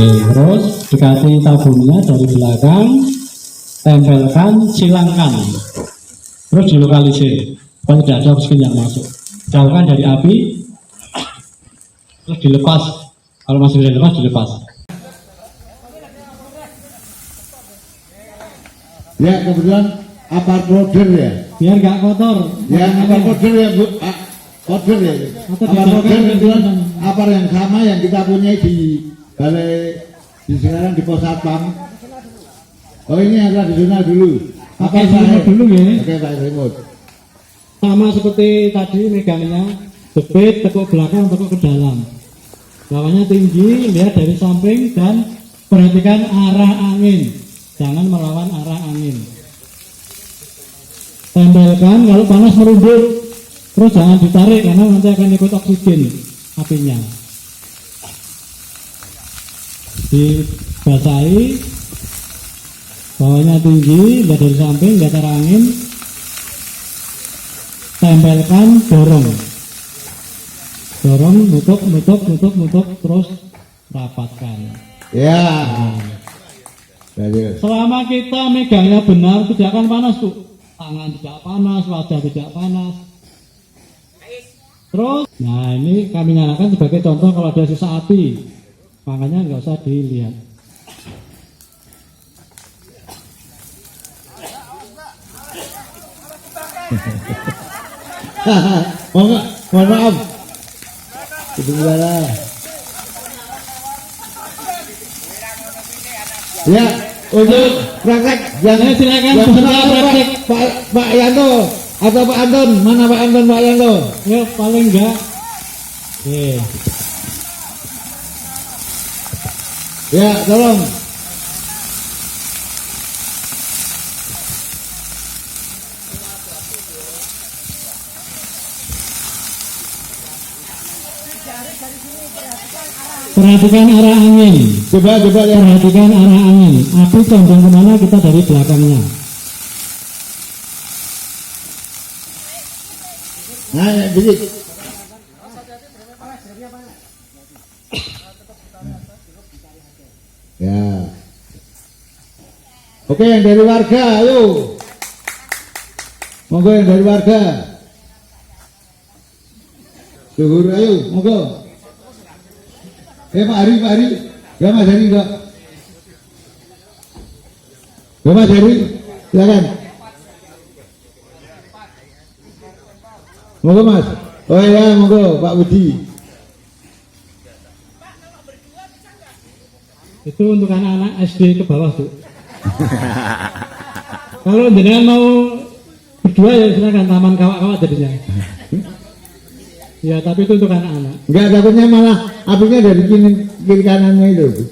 terus dekati tabungnya dari belakang, tempelkan, silangkan, terus dilokalisir supaya tidak ada oksigen yang masuk. Jauhkan dari api, terus dilepas. Kalau masih bisa dilepas, dilepas. Ya, kebetulan apar border ya. Biar nggak kotor. Ya, apar border ya, Bu. Border ya. Apar border kebetulan apar yang sama yang kita punya di balai di sekarang di pos satpam. Oh, ini adalah di zona dulu. Pakai remote dulu ya. Oke, pakai remote. Sama seperti tadi megangnya, jepit, tekuk belakang, tekuk ke dalam. Bawahnya tinggi, lihat dari samping dan perhatikan arah angin. Jangan melawan arah angin. Tempelkan, kalau panas merunduk, terus jangan ditarik karena nanti akan ikut oksigen apinya. Dibasahi, bawahnya tinggi, lihat dari samping, lihat arah angin. Tempelkan, dorong, nutup, terus rapatkan. Ya. Selama kita megangnya benar, tidak akan panas tuh. Tangan tidak panas, wajah tidak panas. Terus, nah ini kami nyalakan sebagai contoh kalau ada sisa api, makanya nggak usah dilihat. Mohon maaf. Sebentar. Ya, untuk praktek yang silakan yang peserta praktek. Pak Yanto atau Pak Anton, mana Pak Anton, Pak Yanto? Ya paling enggak. Oke. Ya, tolong. Perhatikan arah angin. Coba ya. Perhatikan arah angin. Api condong kemana, kita dari belakangnya. Nah, sedikit. Ya. Oke, yang dari warga, ayo. Monggo yang dari warga. Duhur, ayo, monggo. Pak Hari. Ya Mas Hari enggak? Ya Mas Hari, silakan. Monggo Mas. Oh ya, monggo Pak Budi. Itu untuk anak-anak SD ke bawah tuh. Kalau jenengan mau berdua ya silakan, taman kawak-kawak jadinya. Ya tapi itu untuk anak-anak. Enggak, takutnya malah apinya dari kiri kanannya itu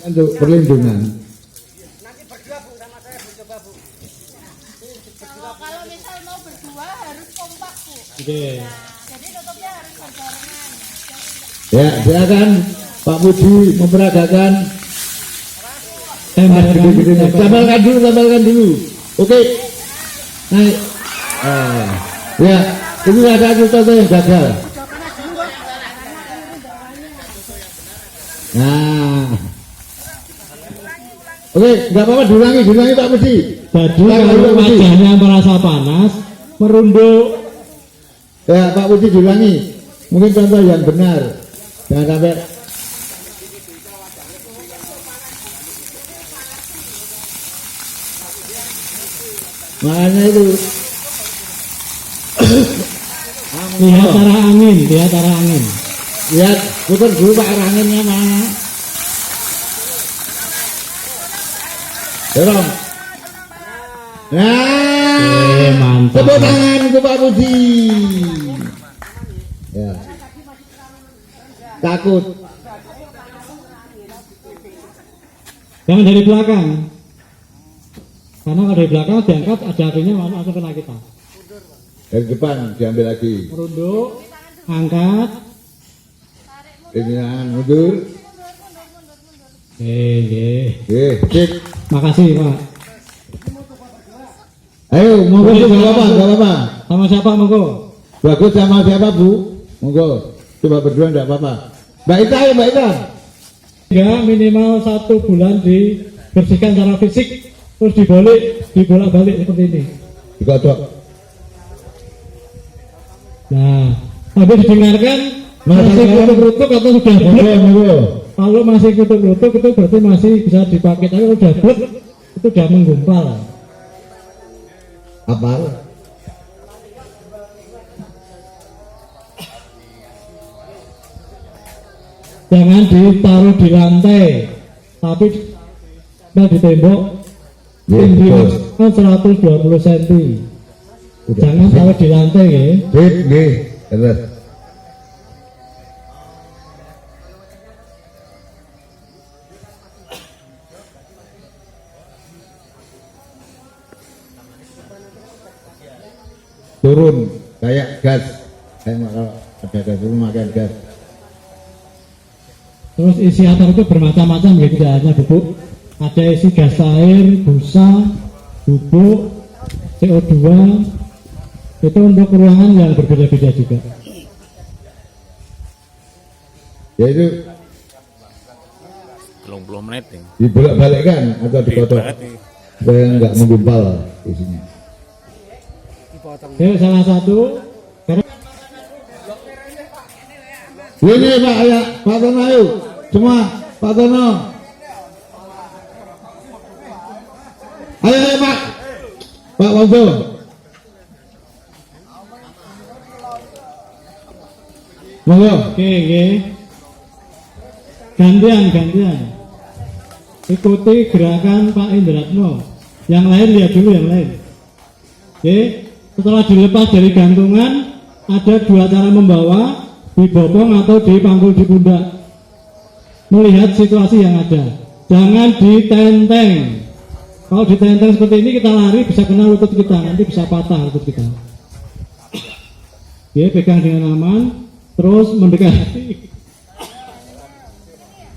untuk perlindungan. Nanti berdua Bu, sama saya Bu, coba Bu. Kalau misal mau berdua harus kompak Bu. Oke. Jadi tutupnya harus berbarengan. Ya, silakan Pak Budi memperagakan. Tambahkan dulu. Oke. Naik. Ya, ini ada contoh yang gagal. Nah. Oke, nggak apa-apa, diulangi Pak Budi. Jadi kalau wajahnya merasa panas, merunduk. Ya, Pak Budi diulangi. Mungkin contoh yang benar. Jangan sampai. Makanya itu. Lihat arah angin, Lihat, putar dulu Pak, arah anginnya mana. Dorong. Nah, mantap. tepuk tangan untuk Pak Budi. Ya. Takut. Jangan dari belakang. Karena kalau dari belakang diangkat ada apinya langsung kena kita. Dari depan diambil lagi. Merunduk, angkat. Pimpinan mundur. Cek. Makasih Pak. Ayo, monggo nggak apa-apa. Sama siapa monggo? Bagus, sama siapa Bu? Monggo. Coba berdua enggak apa-apa. Mbak Ita, ayo Mbak Ita. Sehingga minimal 1 bulan dibersihkan secara fisik, terus dibolak-balik seperti ini. Digodok. Nah, tapi didengarkan masih kutuk-kutuk atau sudah blek? Kalau masih kutuk-kutuk itu berarti masih bisa dipakai, tapi kalau sudah blek itu sudah menggumpal. Apa? Jangan ditaruh di lantai, tapi di tembok tinggi maksimal 120 cm. Jangan taruh di lantai ya. Nggih, terus. Turun kayak gas. Saya kalau ada gas turun makan gas. Terus isi atap itu bermacam-macam ya, tidak hanya bubuk. Ada isi gas air, busa, bubuk, CO2. Itu untuk ruangan yang berbeda-beda juga. Ya itu 30 menit nih. dibolak-balikkan atau dipotong supaya nggak menggumpal isinya. Ya, salah satu karena Ini Pak, ya Pak Tono, ayo semua Pak Tono. Ayo Pak, Pak Wongso. Monggo. oke. Gantian. Ikuti gerakan Pak Indratno. Yang lain lihat dulu yang lain. Oke. Setelah dilepas dari gantungan, ada 2 cara membawa, dibopong atau dipanggul di pundak. Melihat situasi yang ada. Jangan ditenteng. Kalau ditenteng seperti ini kita lari bisa kena lutut kita, nanti bisa patah lutut kita. Oke, pegang dengan aman, terus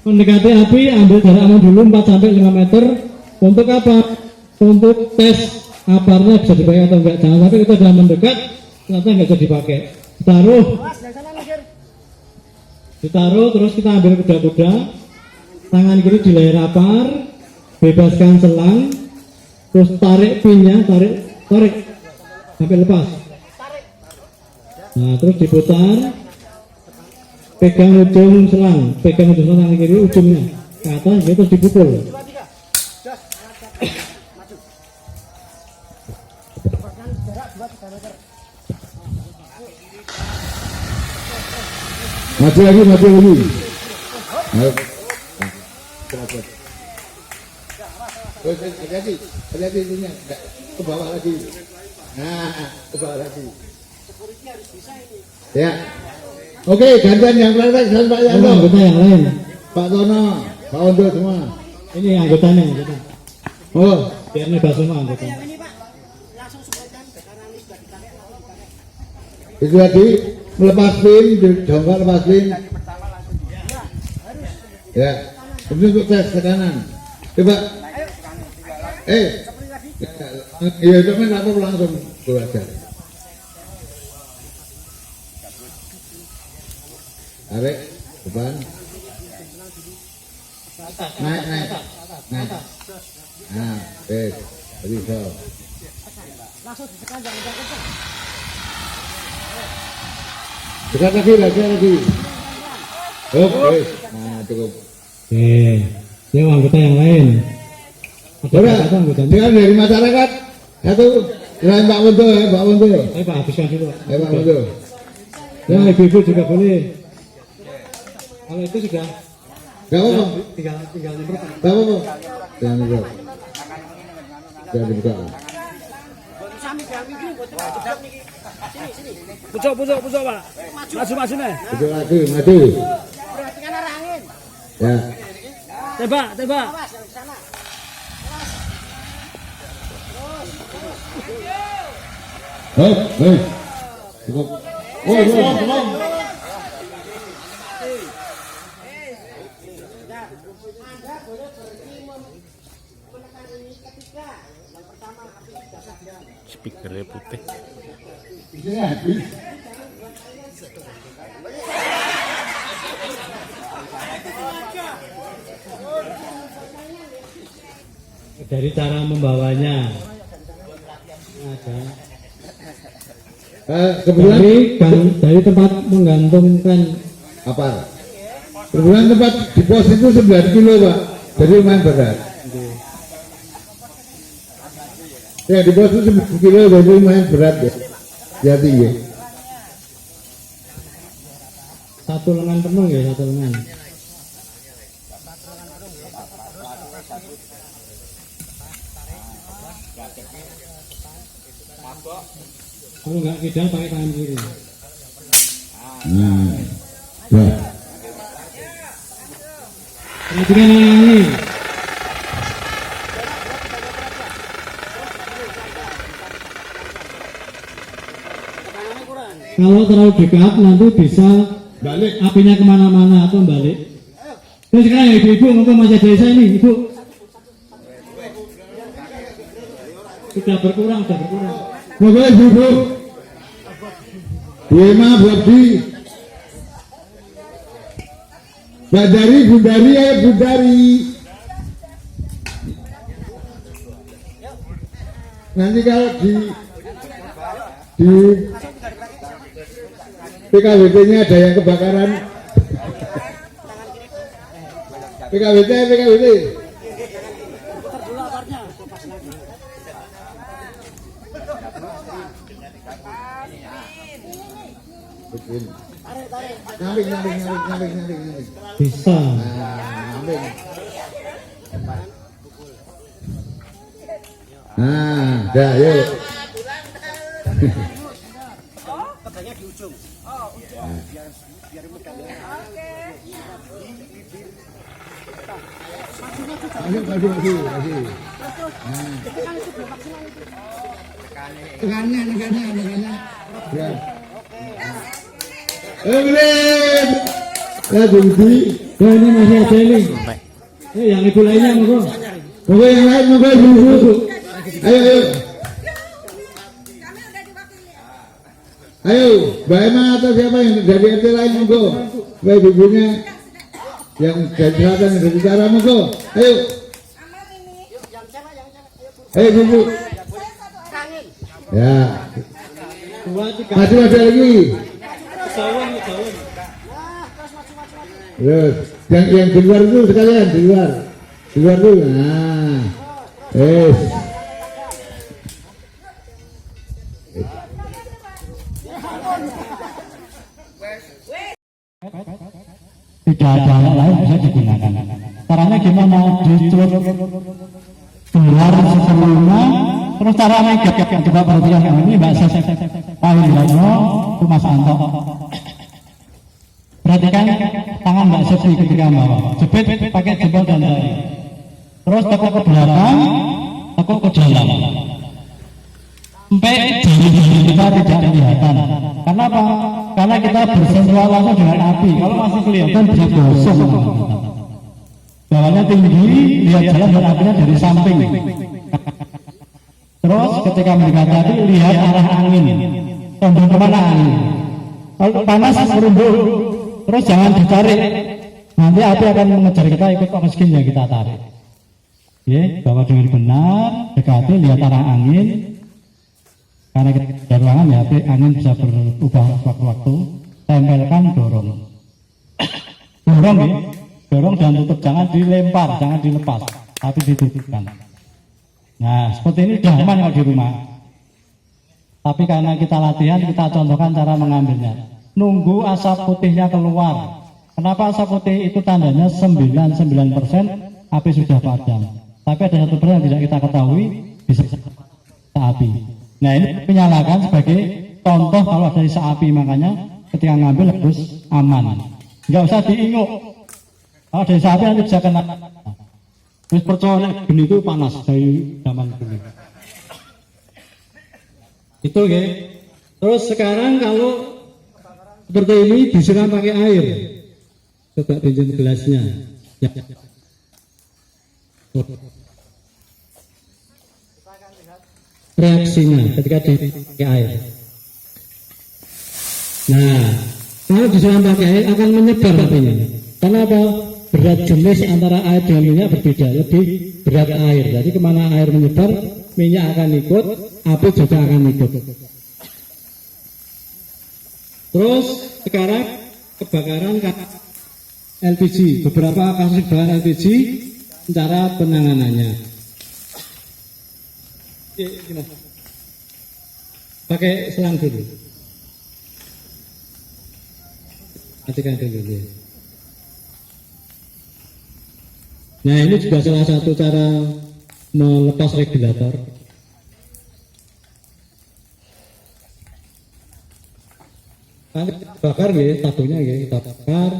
mendekati api, ambil jarak aman dulu 4-5 meter. Untuk apa? Untuk tes aparnya bisa dipakai atau enggak. Jangan sampai kita sudah mendekat ternyata enggak bisa dipakai. Ditaruh terus kita ambil kuda-kuda, tangan kiri di leher apar, bebaskan selang, terus tarik pinnya, tarik sampai lepas. Nah, terus diputar, pegang ujung selang tangan kiri, ujungnya ke atas, terus dipukul. Maju lagi. Ayo. Hati-hati ininya, ke bawah lagi. Nah, ke bawah lagi. Ya. Oke, gantian yang praktek dan Pak Yanto. Anggota yang lain. Pak Tono, Pak Ondo semua. Ini anggotanya. Oh, Biar nebak semua anggota. itu tadi melepas pin, dijongkok lepas pin. Ya, ini untuk tes ke kanan. Coba. Iya, itu kan aku langsung belajar. Tarik depan. Naik. Nah, jadi so. Langsung ditekan jangan kencang. Dekat lagi. Oke, nah cukup. Oke, ini anggota yang lain. Udah, dengan dari masyarakat satu dari Pak Wondo ya, Pak Wondo. Pak habiskan dulu. Pak Wondo. Ya, ibu-ibu juga boleh. Kalau itu sudah Gak apa-apa. tinggal nyemprot. Gak apa-apa. Jangan dibuka. Jangan dibuka. Pucuk Pak. Maju nih. Duduk lagi, maju. Perhatikan arah angin. Ya. Tembak. Awas yang di sana. Cukup. Belum. Anda boleh berhenti menekan ini ketika yang pertama api sudah padam. Speakernya putih. Bisa habis. Dari cara membawanya ada Kebetulan dari tempat menggantungkan apa? Kebetulan tempat di pos itu 9 kilo Pak, jadi lumayan berat. Ya di pos itu 9 kilo jadi lumayan berat ya. Ya tinggi. satu lengan penuh ya, satu lengan. Kalau nggak kidal pakai tangan kiri. Ya. Perhatikan ini. Kalau terlalu dekat nanti bisa Balik. apinya kemana-mana atau balik. Terus sekarang ibu-ibu ngomong masih desa ini, ibu. Sudah berkurang. Bapak ibu. Bima Bobdi. Badari Bundari ya Bundari. Nanti kalau di PKWT-nya ada yang kebakaran. PKWT. Nyamping. Bisa. Nyamping. Nah, dah yuk. Kebanyakan di ujung. Biar mudah. Maju. Tekannya. Ya. Keren. Ya Budi. Oh ini masih ada ini. Yang ibu lainnya monggo. Monggo yang lain monggo ibu. Ayo. Ayo, Mbak Emma atau siapa yang dari RT lain monggo. Mbak ibunya yang dari selatan yang dari utara monggo. Ayo. Ayo ibu. Ya. 2, 3. Masih ada lagi. Jauhan. Terus yang di luar itu sekalian di luar dulu. Nah, Tidak ada alat lain bisa digunakan. Caranya gimana? Dicelup keluar sebelumnya. Terus caranya coba perhatikan ini Mbak Ses, Pak Wiranto, itu Mas Anto. Perhatikan tangan Mbak Sepi ketika bawa. Jepit pakai jempol dan jari. Terus tekuk ke belakang, tekuk ke dalam. Sampai jari-jari kita tidak kelihatan. Karena apa? Karena kita bersentuhan langsung dengan api. Kalau masih kelihatan bisa gosong. Bawahnya tinggi, lihat jalan dan apinya dari samping. Terus ketika mendekati lihat arah angin. Condong kemana angin? Kalau panas merunduk. Terus jangan ditarik. Nanti api akan mengejar kita ikut oksigen yang kita tarik. Ya, bawa dengan benar, dekati lihat arah angin. Karena kita ada ruangan ya, angin bisa berubah waktu-waktu. Tempelkan, dorong. Dorong ya, dorong dan tutup, jangan dilempar, jangan dilepas, tapi ditutupkan. Nah, seperti ini udah aman kalau di rumah. Tapi karena kita latihan, kita contohkan cara mengambilnya. Nunggu asap putihnya keluar. Kenapa asap putih itu tandanya 99% api sudah padam. Tapi ada 1% yang tidak kita ketahui bisa api. Nah ini menyalakan sebagai contoh kalau ada sisa api, makanya ketika ngambil harus aman. Nggak usah diinguk. Kalau ada sisa api nanti bisa kena. Terus percaya geni itu panas dari zaman dulu. Itu ya. Terus sekarang kalau seperti ini disiram pakai air. Coba tunjuk gelasnya. Ya. Reaksinya ketika dipakai air. Nah, kalau disiram pakai air akan menyebar apinya. Karena apa? Berat jenis antara air dengan minyak berbeda, lebih berat air. Jadi kemana air menyebar, minyak akan ikut, api juga akan ikut. Terus sekarang kebakaran LPG, beberapa kasus kebakaran LPG, cara penanganannya. Pakai selang dulu. Matikan dulu. Nah, ini juga salah satu cara melepas regulator. Nanti kita bakar ya, tabungnya ya, kita bakar,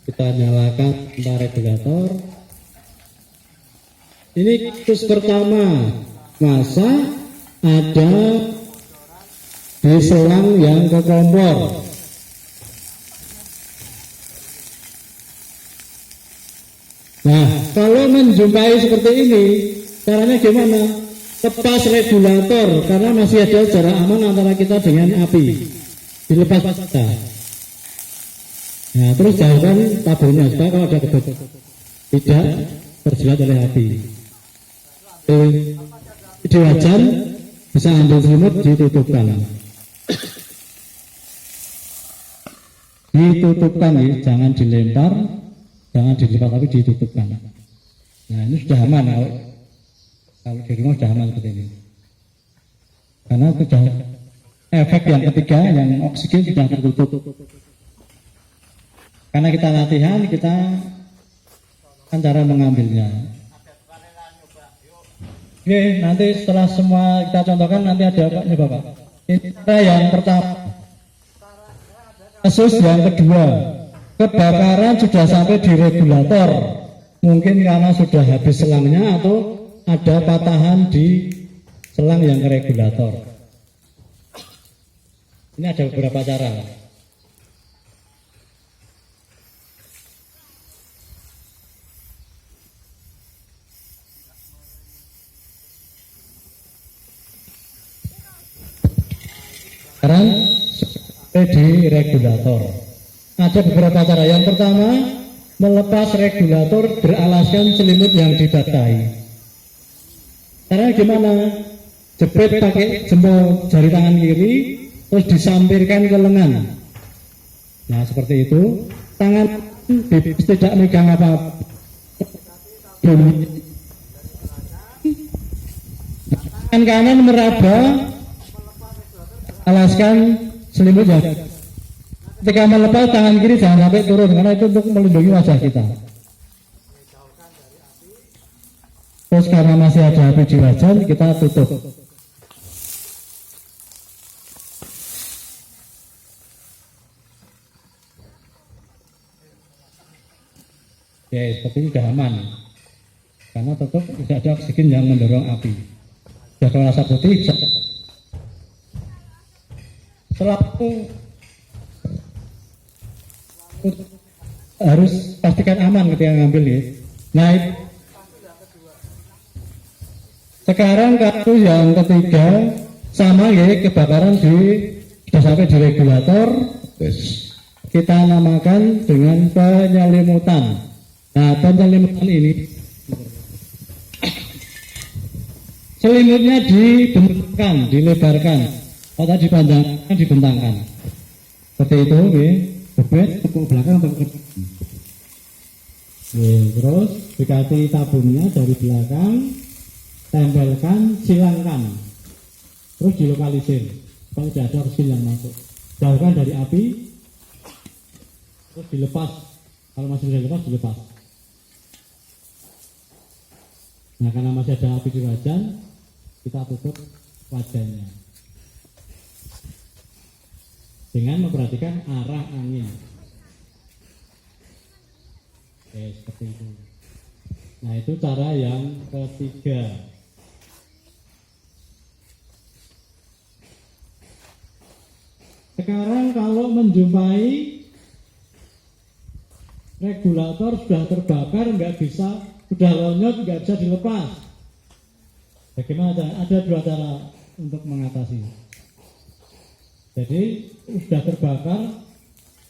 kita nyalakan regulator. Ini kasus pertama, masa ada di selang yang ke kompor. Nah, kalau menjumpai seperti ini, caranya gimana? Lepas regulator, karena masih ada jarak aman antara kita dengan api. Dilepas kita. Nah, terus jauhkan tabungnya supaya kalau ada kebakaran tidak terjerat oleh api. Di wajan bisa ambil selimut, ditutupkan. Ditutupkan ya, jangan dilempar. Jangan dilipat tapi ditutupkan. Nah, ini sudah aman kalau di rumah sudah aman seperti ini. Karena sudah efek yang ketiga, yang oksigen sudah tertutup. Karena kita latihan, kita kan cara mengambilnya. Oke, nanti setelah semua kita contohkan nanti ada nyoba Pak. Ini cara yang pertama. Kasus yang kedua. Kebakaran sudah sampai di regulator, mungkin karena sudah habis selangnya atau ada patahan di selang yang ke regulator. Ini ada beberapa cara. Sekarang sampai di regulator. Ada beberapa cara. Yang pertama, melepas regulator beralaskan selimut yang dibatai. Caranya gimana? Jepit pakai jempol jari tangan kiri, terus disampirkan ke lengan. Nah, seperti itu. Tangan bebas tidak megang apa-apa. Tangan kanan meraba, alaskan selimutnya. Ketika melepas tangan kiri jangan sampai turun karena itu untuk melindungi wajah kita. Terus karena masih ada api di wajan kita tutup. Ya seperti ini sudah aman karena tetap tidak ada oksigen yang mendorong api. Sudah kalau rasa putih bisa. Setelah itu harus pastikan aman ketika ngambil ya. Nah, sekarang kasus yang ketiga sama ya, kebakaran sudah sampai di regulator. Kita namakan dengan penyelimutan. Nah, penyelimutan ini selimutnya dibentangkan, dilebarkan, atau dipanjangkan, dibentangkan. Seperti itu ya. Jepit tepuk belakang atau ke depan. Terus dikasih tabungnya dari belakang, tempelkan, silangkan, terus dilokalisir kalau tidak ada oksigen yang masuk. Jauhkan dari api, terus dilepas. Kalau masih bisa dilepas, dilepas. Nah, karena masih ada api di wajan, kita tutup wajannya dengan memperhatikan arah angin. Seperti itu. Nah, itu cara yang ketiga. Sekarang kalau menjumpai regulator sudah terbakar, nggak bisa, sudah lonyot, nggak bisa dilepas. Bagaimana? Ada dua cara untuk mengatasi. Jadi sudah terbakar,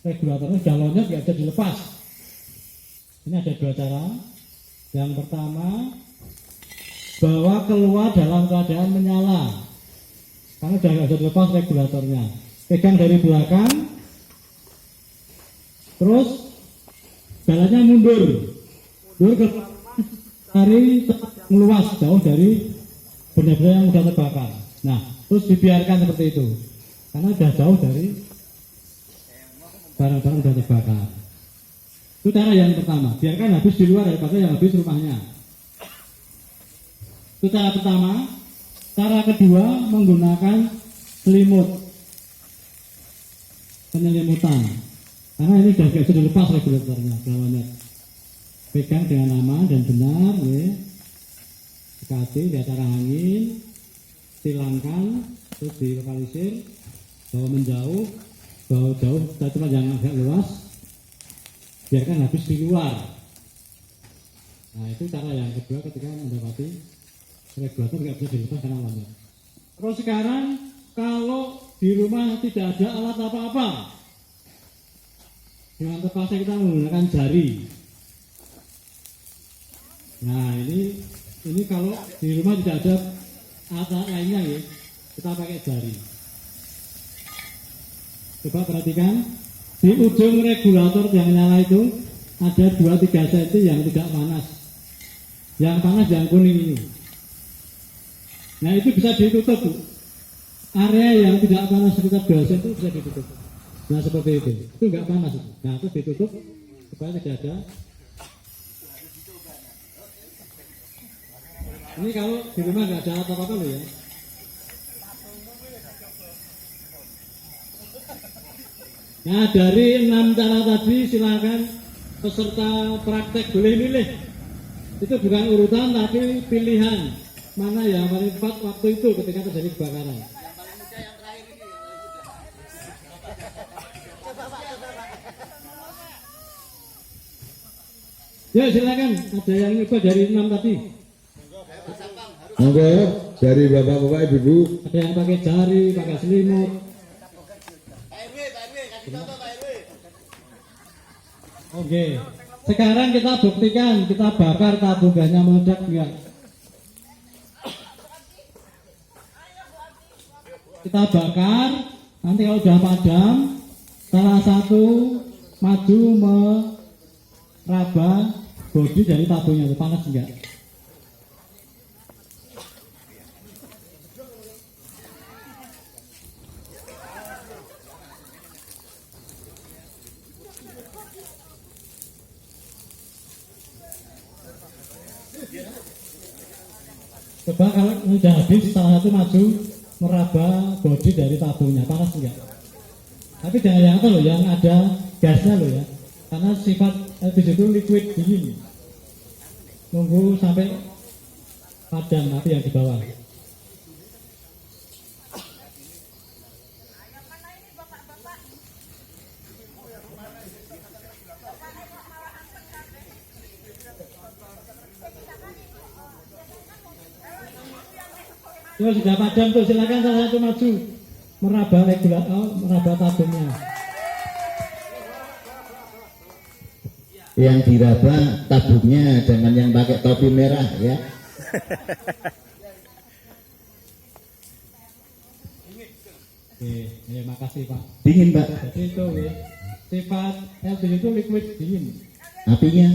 regulatornya sudah lonyot, nggak bisa dilepas. Ini ada dua cara. Yang pertama, bawa keluar dalam keadaan menyala. Karena sudah nggak bisa dilepas regulatornya. Pegang dari belakang, terus jalannya mundur ke dari meluas jauh dari benda-benda yang sudah terbakar. Nah, terus dibiarkan seperti itu, karena sudah jauh dari barang-barang sudah terbakar. Itu cara yang pertama, biarkan habis di luar daripada yang habis rumahnya. Itu cara pertama. Cara kedua, menggunakan selimut, penyelimutan. Karena ini sudah lepas regulatornya, bawahnya. Pegang dengan aman dan benar, ya. Dekati di antara angin, silangkan, terus dilokalisir, bawa menjauh, bawa jauh, cuma yang agak luas, biarkan habis di luar. Nah, itu cara yang kedua ketika mendapati regulator nggak bisa dilepas karena lama. Terus sekarang kalau di rumah tidak ada alat apa-apa, dengan terpaksa kita menggunakan jari. Nah, ini kalau di rumah tidak ada alat lainnya, ya, kita pakai jari. Coba perhatikan di ujung regulator yang nyala itu ada 2-3 cm yang tidak panas. Yang panas yang kuning ini. Nah, itu bisa ditutup, Bu. Area yang tidak panas sekitar 2 cm itu bisa ditutup. Nah, seperti itu. Itu enggak panas itu. Nah, itu ditutup supaya tidak ada. Ini kalau di rumah nggak ada apa-apa loh, ya. Nah, dari 6 cara tadi silakan peserta praktek boleh milih. Itu bukan urutan tapi pilihan. Mana yang paling tepat waktu itu ketika terjadi kebakaran. Yang paling muda yang terakhir ini. Ya, silakan. Ada yang nyoba dari 6 tadi. Monggo dari bapak-bapak ibu-ibu. Ada yang pakai jari, pakai selimut. Pak RW, kasih contoh Pak RW. Oke. Sekarang kita buktikan, kita bakar tabungannya meledak enggak. Kita bakar, nanti kalau sudah padam, salah satu maju meraba bodi dari tabungnya, itu panas enggak? Coba kalau sudah habis, salah satu maju meraba bodi dari tabungnya, panas enggak? Tapi jangan yang itu loh, yang ada gasnya loh, ya. Karena sifat LPG itu liquid dingin. Nunggu sampai padam api yang di bawah. Ya, sudah padam tuh, silakan salah satu maju meraba regulator, meraba tabungnya. Yang diraba tabungnya, jangan yang pakai topi merah, ya. Oke, ya, makasih Pak. Dingin, Pak. Jadi itu, ya, sifat LPG itu liquid dingin. Apinya.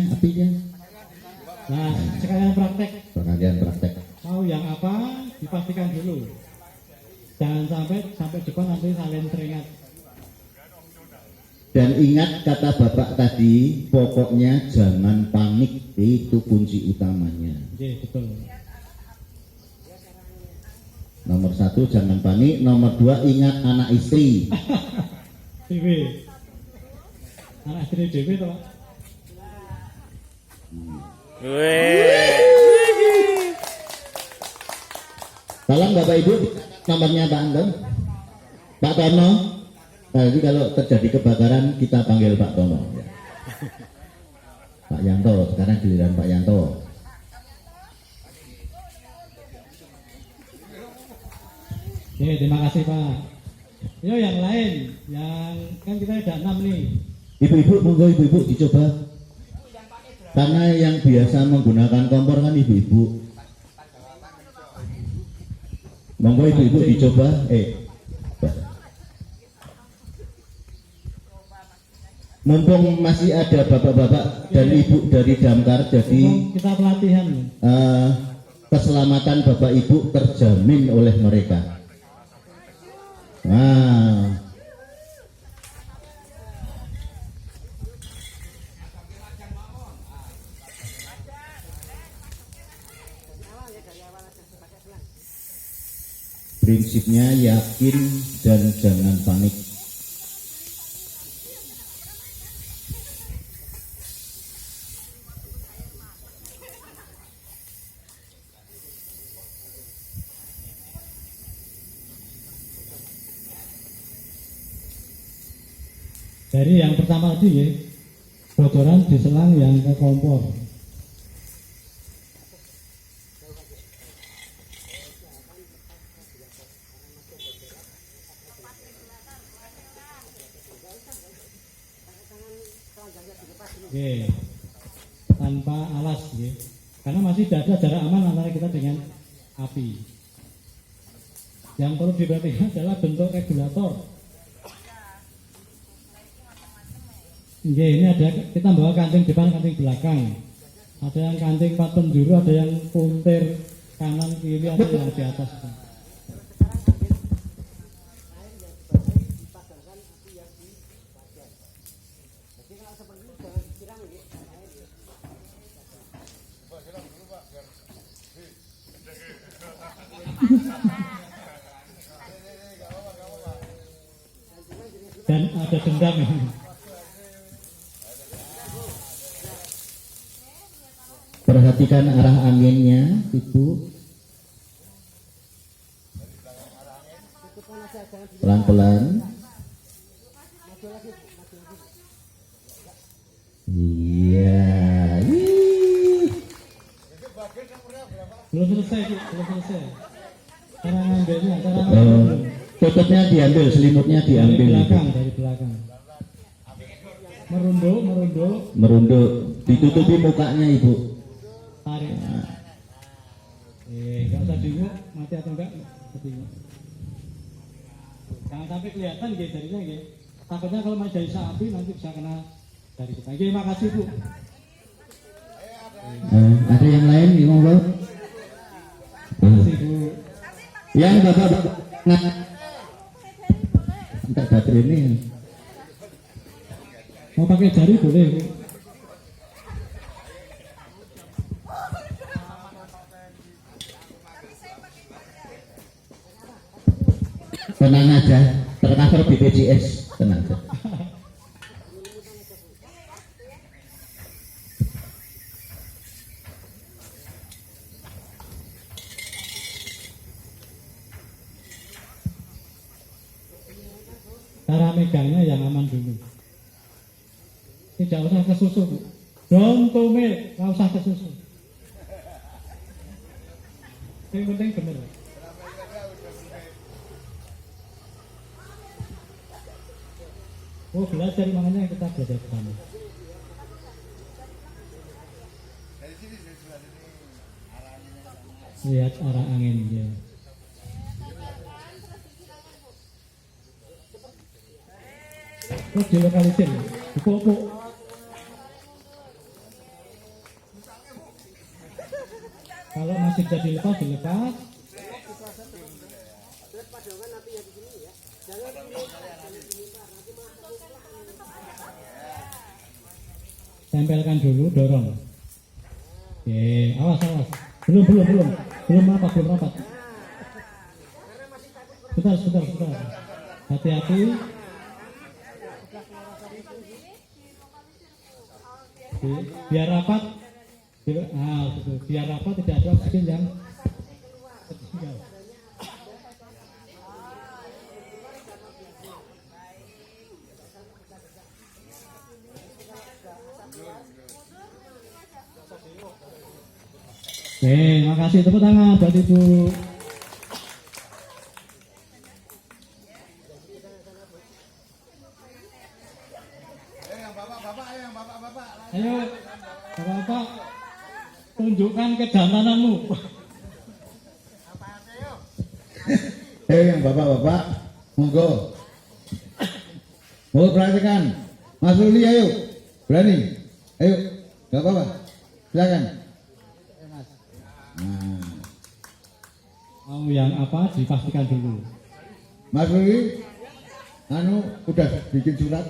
Nah, sekalian praktek. Pengajian praktek. Mau yang apa dipastikan dulu, jangan sampai depan nanti salin teringat. Dan ingat kata bapak tadi, pokoknya jangan panik, itu kunci utamanya. Oke, betul. Nomor 1 jangan panik, nomor 2 ingat anak istri. Dewi, anak istri Dewi toh. Tolong Bapak Ibu, nomornya Pak Anton, Pak Tono. Jadi kalau terjadi kebakaran kita panggil Pak Tono, ya. Pak Yanto, sekarang giliran Pak Yanto. Oke, terima kasih Pak. Yo, yang lain, yang kan kita ada 6 nih. Ibu-ibu, monggo ibu-ibu dicoba. Karena yang biasa menggunakan kompor kan ibu-ibu. Monggo ibu-ibu dicoba. Mumpung masih ada bapak-bapak dan ibu dari damkar, jadi kita pelatihan. keselamatan bapak ibu terjamin oleh mereka. Nah, prinsipnya yakin dan jangan panik. Dari yang pertama tadi ya, bocoran di selang yang ke kompor. Oke, tanpa alas ya, karena masih ada jarak aman antara kita dengan api. Yang perlu diperhatikan adalah bentuk regulator. Oke, ini ada, kita bawa kanting depan, kanting belakang. Ada yang kanting 4 penjuru, ada yang puntir kanan kiri, ada yang di atas. Dan ada dendam ini. Perhatikan arah anginnya, Ibu. Pelan-pelan. Iya. Belum selesai, belum selesai. Cara ngambilnya, cara ngambil. Tutupnya diambil, selimutnya diambil. Dari belakang. Merunduk. Merunduk. Ditutupi mukanya, Ibu. Tarik. Enggak usah bingung, mati atau enggak, bingung. Jangan sampai kelihatan gitu jarinya gitu. Takutnya kalau mau jadi api nanti bisa kena dari kita. Oke, makasih Bu. Ada yang lain di monggo? Makasih Bu. Yang bapak enggak baterai ini. Mau pakai jari boleh Bu. Tenang aja, tercover BPJS, tenang aja. Cara megangnya yang aman dulu. Tidak usah ke susu Bu. Don't to milk, nggak usah ke susu. Yang penting bener. Oh, belajar makanya kita belajar bersama. Lihat arah angin dia. Terus dilokalisir, dipupuk. Kalau masih bisa dilepas, dilepas. Tempelkan dulu, dorong. Oke, awas. Belum rapat. Sebentar. Hati-hati. Biar rapat. Biar rapat, tidak ada oksigen yang tertinggal. Oke, makasih, tepuk tangan buat Ibu. Ayo. Bapak, tunjukkan kejantananmu. Yang bapak-bapak, monggo. Mau perhatikan, Mas Ruli ayo, berani, ayo, nggak apa-apa, silakan. Nah, Mau yang apa dipastikan dulu. Mas Ruli, udah bikin surat.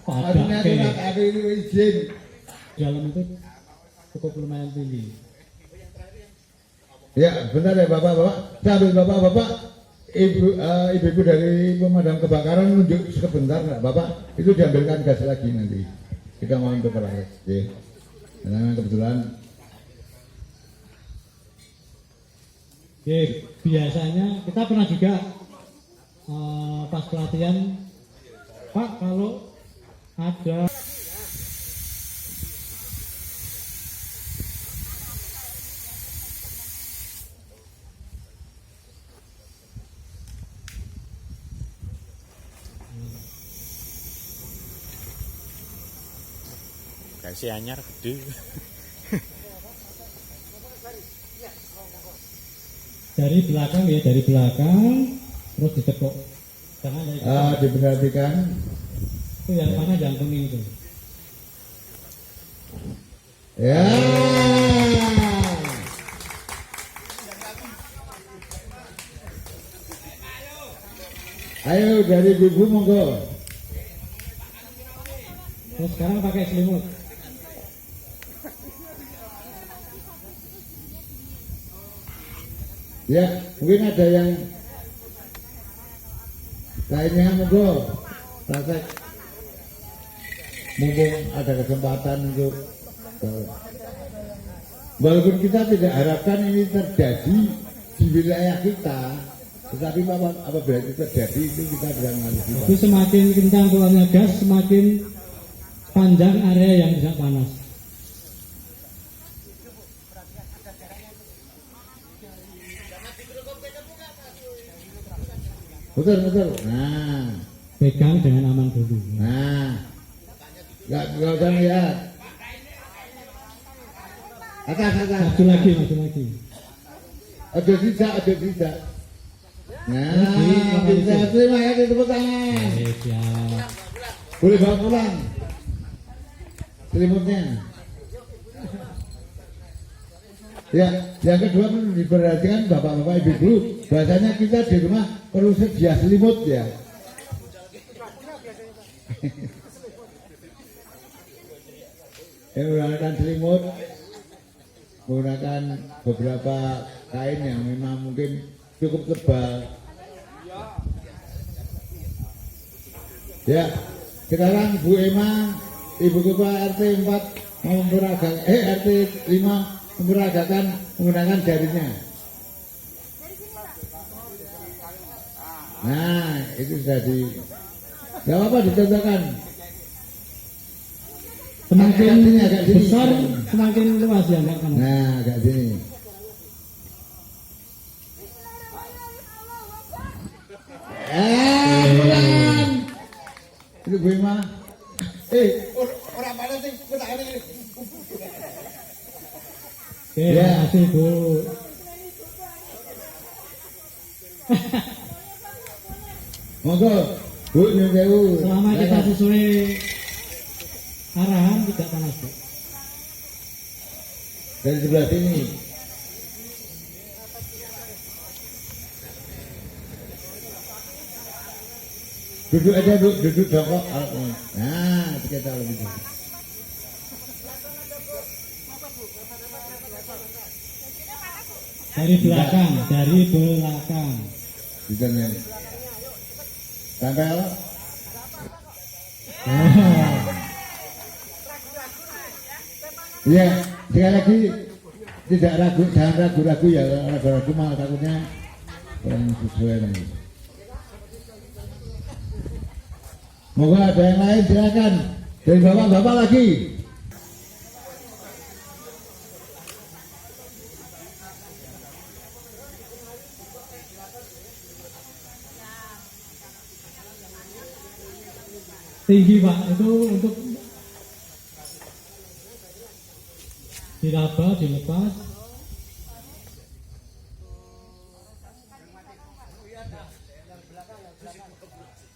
Maksudnya Padahal surat ada izin. dalam itu cukup lumayan tinggi. Ya, bentar ya bapak-bapak, sambil bapak-bapak, ibu dari pemadam kebakaran menunjuk sebentar nggak bapak, itu diambilkan gas lagi nanti. Kita mau untuk proses, ya. Karena kebetulan. Oke, biasanya kita pernah juga pas pelatihan, Pak, kalau ada Kasih anyar gede. dari belakang ya, dari belakang terus ditekuk. Jangan dari Diperhatikan. itu yang mana yang kuning itu. Ya. Ayo dari ibu monggo. Terus sekarang pakai selimut. Ya, mungkin ada yang lainnya monggo. Praktek. Mumpung ada kesempatan untuk walaupun kita tidak harapkan ini terjadi di wilayah kita, tetapi apabila itu terjadi itu kita bisa mengantisipasi. Tapi semakin kencang keluarnya gas, semakin panjang area yang tidak panas. Betul. Nah, Pegang dengan aman dulu. nggak usah lihat. Atas. Maju lagi. Ada tidak. Nah, Lagi, bisa terima ya tepuk tangan. Siap. Boleh bawa pulang selimutnya. Ya, yang kedua diperhatikan bapak-bapak ibu-ibu, bahasanya kita di rumah perlu sedia selimut ya. Menggunakan selimut, menggunakan beberapa kain yang memang mungkin cukup tebal. Ya, sekarang Bu Ema, Ibu Ketua RT 4 mau RT 5 memperagakan menggunakan jarinya. Nah, itu sudah nggak apa-apa dicontohkan. Semakin agak sini. besar, semakin luas ya, Mbak. Nah, agak sini. Bukan. Itu Bu Ema. Orang mana sih? Oke, Ya. terima kasih Bu. Monggo, Bu nyuwun sewu. Selama kita sesuai arahan tidak panas, Bu. Dari sebelah sini. Duduk aja Bu, duduk jongkok. Nah, kita lebih dulu. Dari belakang. Ditanya. Tempel. Iya, sekali lagi tidak ragu, jangan ragu-ragu ya, ragu-ragu malah takutnya kurang sesuai nanti. Moga ada yang lain silakan. Dari bapak-bapak lagi. tinggi Pak, itu untuk diraba, dilepas.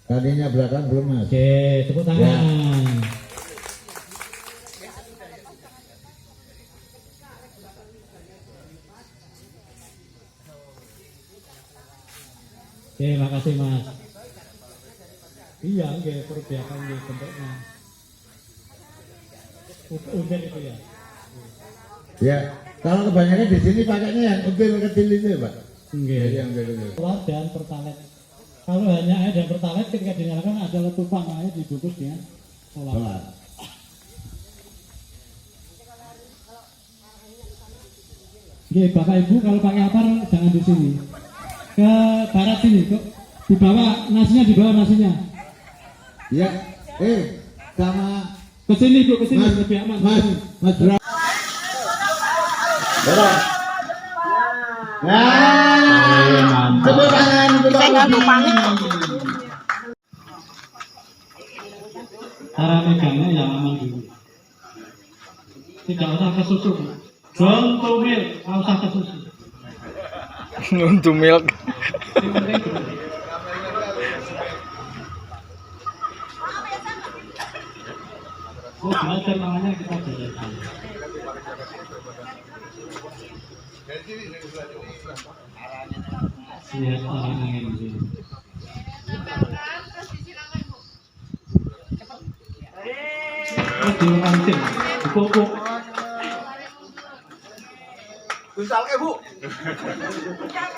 Kakinya belakang belum Mas. Oke, tepuk tangan. Oke, makasih Mas. Iya, enggak perbiakan di bentuknya. Udah itu ya. Ya, kalau kebanyakan di sini pakainya yang until kecil itu Pak. Enggak. Yang dulu. Keluar dan pertalite. Kalau hanya air dan pertalite ketika dinyalakan ada letupan air dibungkus dengan solar. Solar. Oke, Bapak Ibu kalau pakai apar jangan di sini. Ke barat sini, kok. Di bawah nasinya, di bawah nasinya. Ya, sama Ke sini, Bu, ke sini Mas, lebih aman. Mas Bro. Nah, tepuk tangan untuk Saya nggak mau pamit. Cara megangnya yang aman dulu. Tidak usah ke susu. Don't to milk, nggak usah ke susu. Untuk milk. Yang penting dulu. Oh, belajar namanya kita belajar. Lihat orang angin di sini. Dimancing, dipupuk.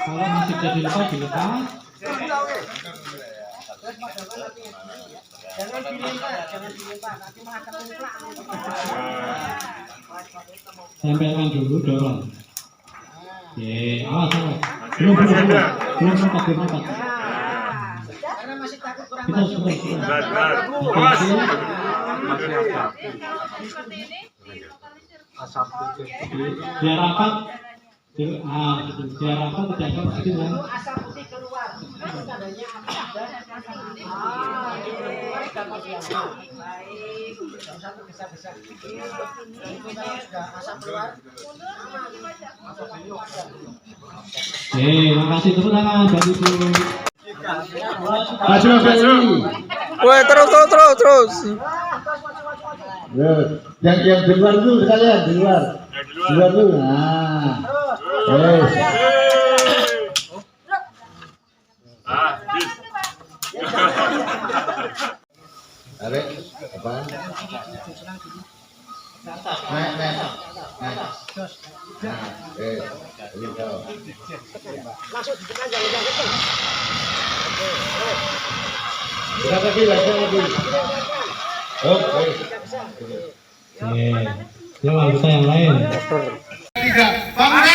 Kalau masih jadi lepas dilepas. Jangan dilempar, nanti malah ketumplak. Tempelkan dulu, dorong. Oke, awas. Belum lompat. Karena masih takut kurang Kita maju. Biar rapat. Biar rapat tidak akan sedih kan? Asap putih keluar. Tandanya apa? Dapat yang baik. Tidak usah besar-besar. Itu kalau sudah asap keluar. Makasih tepuk tangan bagi Bu. Maju. Woi, terus. Yang di luar tuh sekalian di luar. Di luar tuh. Nah. Tarik, apaan? Naik. Langsung ditekan jangan kenceng. Lagi. Oke. Yang anggota yang lain. 3. Bangga.